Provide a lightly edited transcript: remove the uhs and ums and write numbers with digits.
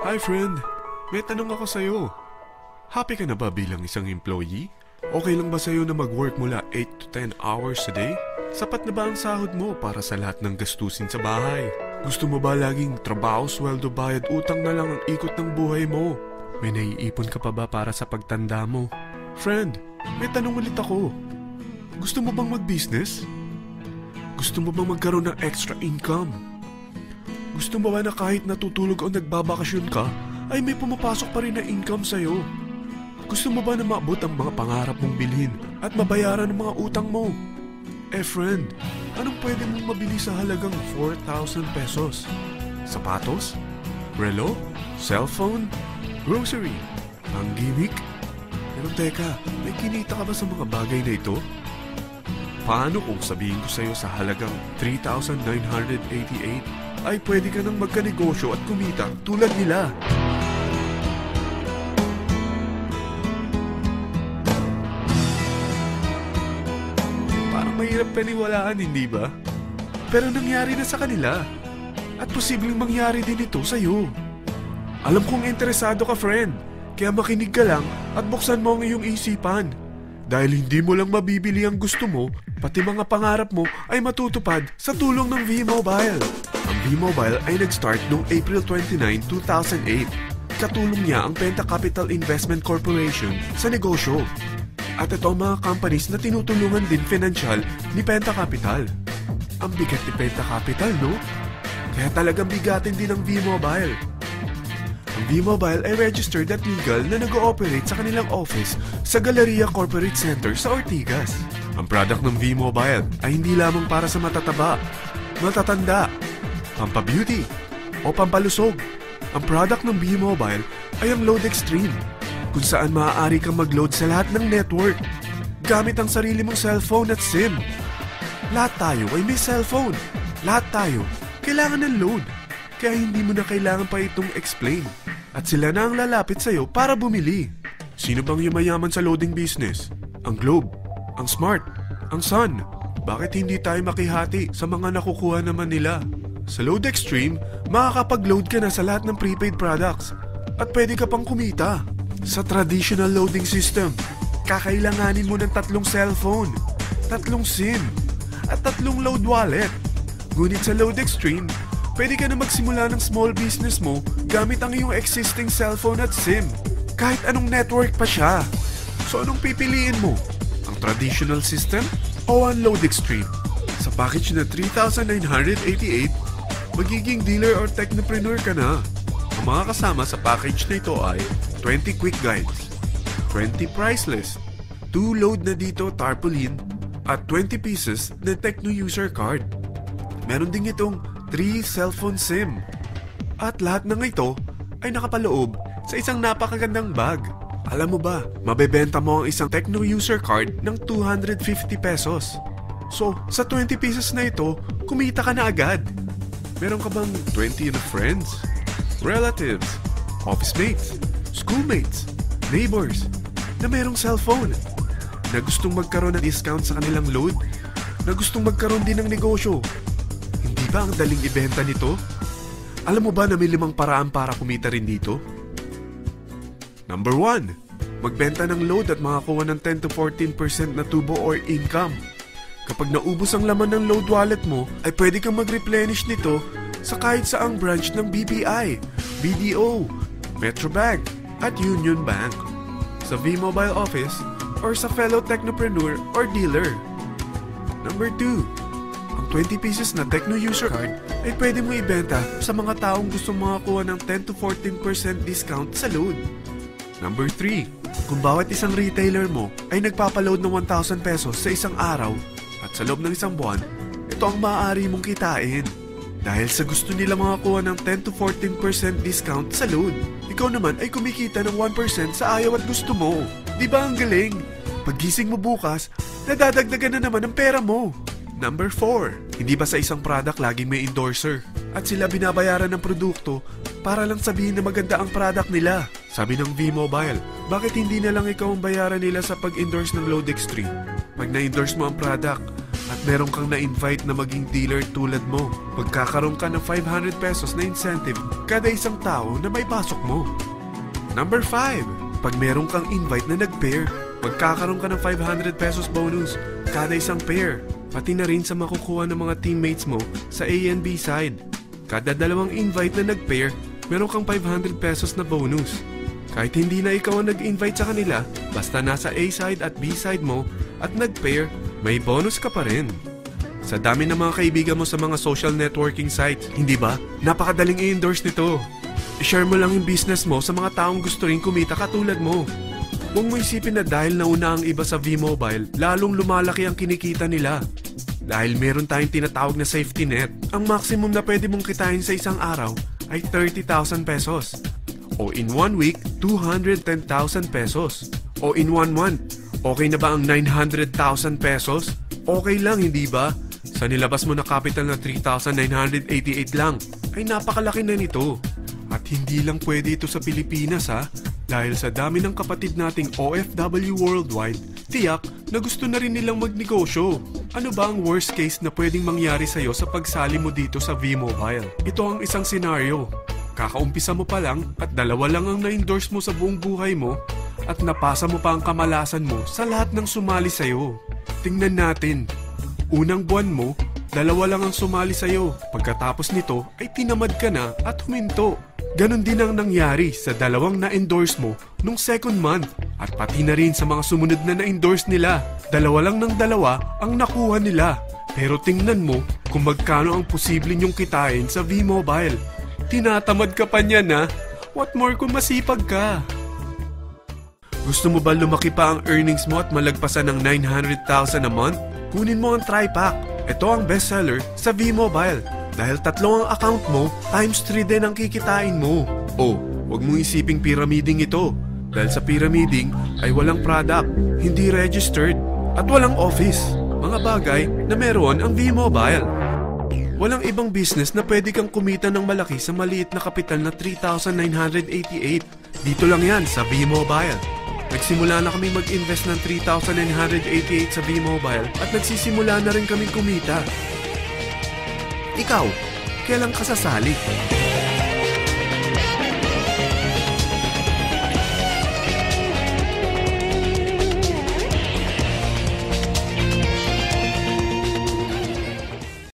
Hi friend, may tanong ako sa'yo. Happy ka na ba bilang isang employee? Okay lang ba sa'yo na mag-work mula 8 to 10 hours a day? Sapat na ba ang sahod mo para sa lahat ng gastusin sa bahay? Gusto mo ba laging trabaho, sweldo, bayad, utang na lang ang ikot ng buhay mo? May naiipon ka pa ba para sa pagtanda mo? Friend, may tanong ulit ako. Gusto mo bang mag-business? Gusto mo bang magkaroon ng extra income? Gusto mo ba na kahit natutulog o nagbabakasyon ka, ay may pumapasok pa rin na income sa'yo? Gusto mo ba na maabot ang mga pangarap mong bilhin at mabayaran ang mga utang mo? Friend, anong pwede mong mabili sa halagang 4,000 pesos? Sapatos? Relo? Cellphone? Grocery? Pang-gimmick? Pero teka, may kinita ka ba sa mga bagay na ito? Paano kung sabihin ko sa'yo sa halagang 3,988 ay pwede ka nang magkanegosyo at kumita tulad nila? Parang mahirap paniwalaan, hindi ba? Pero nangyari na sa kanila. At posibleng mangyari din ito sa'yo. Alam kong interesado ka, friend. Kaya makinig ka lang at buksan mo ang iyong isipan. Dahil hindi mo lang mabibili ang gusto mo, pati mga pangarap mo ay matutupad sa tulong ng V-Mobile. Ang V-Mobile ay nag-start noong April 29, 2008. Katulong niya ang Penta Capital Investment Corporation sa negosyo. At ito ang mga companies na tinutulungan din financial ni Penta Capital. Ang bigat ni Penta Capital, no? Kaya talagang bigatin din ang V-Mobile. Ang V-Mobile ay registered at legal na nag-ooperate sa kanilang office sa Galleria Corporate Center sa Ortigas. Ang product ng V-Mobile ay hindi lamang para sa matataba, matatanda, pampabeauty, o pampalusog. Ang product ng V-Mobile ay ang Load Extreme, kung saan maaari kang mag-load sa lahat ng network gamit ang sarili mong cellphone at SIM. Lahat tayo ay may cellphone. Lahat tayo kailangan ng load. Kaya hindi mo na kailangan pa itong explain. At sila na ang lalapit sa'yo para bumili. Sino bang yumayaman sa loading business? Ang Globe, ang Smart, ang Sun. Bakit hindi tayo makihati sa mga nakukuha naman nila? Sa Load Extreme, makakapag-load ka na sa lahat ng prepaid products. At pwede ka pang kumita. Sa traditional loading system, kakailanganin mo ng 3 cellphone, 3 SIM, at 3 load wallet. Ngunit sa Load Extreme, pwede ka na magsimula ng small business mo gamit ang iyong existing cellphone at SIM. Kahit anong network pa siya. So anong pipiliin mo? Ang traditional system o ang Load Extreme? Sa package na 3,988, magiging dealer or technopreneur ka na. Ang mga kasama sa package na ito ay 20 quick guides, 20 price list, 2 load na dito tarpaulin, at 20 pieces na Tecno user card. Meron din itong 3 cellphone SIM. At lahat ng ito ay nakapaloob sa isang napakagandang bag. Alam mo ba, mabebenta mo ang isang Tecno user card ng 250 pesos. So, sa 20 pieces na ito, kumita ka na agad. Meron ka bang 20 na friends, relatives, office mates, schoolmates, neighbors na merong cellphone, na gustong magkaroon ng discount sa kanilang load, na gustong magkaroon din ng negosyo? Hindi ba ang daling ibenta nito? Alam mo ba na may 5 paraan para kumita rin dito? Number 1, magbenta ng load at makakuha ng 10 to 14% na tubo or income. Kapag naubos ang laman ng load wallet mo, ay pwede kang mag-replenish nito sa kahit saang branch ng BPI, BDO, Metrobank, at Union Bank, sa V-Mobile office, or sa fellow technopreneur or dealer. Number 2, ang 20 pieces na Tecno user card ay pwede mo ibenta sa mga taong gusto makakuha ng 10 to 14% discount sa load. Number 3, kung bawat isang retailer mo ay nagpapaload ng 1,000 pesos sa isang araw at sa loob ng isang buwan, ito ang maaari mong kitain. Dahil sa gusto nila makakuha ng 10 to 14% discount sa load, ikaw naman ay kumikita ng 1% sa ayaw at gusto mo. Di ba ang galing? Paggising mo bukas, nadadagdagan na naman ang pera mo. Number 4, hindi ba sa isang product laging may endorser? At sila binabayaran ng produkto para lang sabihin na maganda ang product nila. Sabi ng V-Mobile, bakit hindi na lang ikaw ang bayaran nila sa pag-endorse ng Load Extreme? Pag na-endorse mo ang product at at meron kang na-invite na maging dealer tulad mo. Magkakaroon ka ng 500 pesos na incentive kada isang tao na may pasok mo. Number 5. Pag meron kang invite na nag-pair, magkakaroon ka ng 500 pesos bonus kada isang pair. Pati na rin sa makukuha ng mga teammates mo sa A and B side. Kada dalawang invite na nag-pair, meron kang 500 pesos na bonus. Kahit hindi na ikaw ang nag-invite sa kanila, basta nasa A side at B side mo at nag-pair, may bonus ka pa rin. Sa dami ng mga kaibigan mo sa mga social networking sites, hindi ba? Napakadaling i-endorse nito. I-share mo lang yung business mo sa mga taong gusto rin kumita katulad mo. Huwag mo isipin na dahil nauna ang iba sa V-Mobile, lalong lumalaki ang kinikita nila. Dahil meron tayong tinatawag na safety net, ang maximum na pwede mong kitain sa isang araw ay 30,000 pesos. O in 1 week, 210,000 pesos. O in 1 month, okay na ba ang 900,000 pesos? Okay lang, hindi ba? Sa nilabas mo na capital na 3,988 lang, ay napakalaki na nito. At hindi lang pwede ito sa Pilipinas ha, dahil sa dami ng kapatid nating OFW worldwide, tiyak na gusto na rin nilang magnegosyo. Ano ba ang worst case na pwedeng mangyari sa'yo sa pagsali mo dito sa V-Mobile? Ito ang isang senaryo. Kakaumpisa mo pa lang at 2 lang ang na-endorse mo sa buong buhay mo at napasa mo pa ang kamalasan mo sa lahat ng sumali sa'yo. Tingnan natin. Unang buwan mo, 2 lang ang sumali sa'yo. Pagkatapos nito ay tinamad ka na at huminto. Ganon din ang nangyari sa 2 na-endorse mo nung second month at pati na rin sa mga sumunod na na-endorse nila. 2 lang ng 2 ang nakuha nila. Pero tingnan mo kung magkano ang posible nyong kitain sa V-Mobile. Tinatamad ka pa niyan ha? What more kung masipag ka? Gusto mo ba lumaki pa ang earnings mo at malagpasan ng 900,000 a month? Kunin mo ang TriPack. Ito ang bestseller sa V-Mobile. Dahil 3 ang account mo, times 3 din ang kikitain mo. Oh, huwag mong isiping pyramiding ito. Dahil sa pyramiding ay walang product, hindi registered, at walang office. Mga bagay na meron ang V-Mobile. Walang ibang business na pwede kang kumita ng malaki sa maliit na kapital na 3,988. Dito lang yan sa V-Mobile. Nagsimula na kami mag-invest ng 3,988 sa V-Mobile at nagsisimula na rin kaming kumita. Ikaw, kailan ka sasali?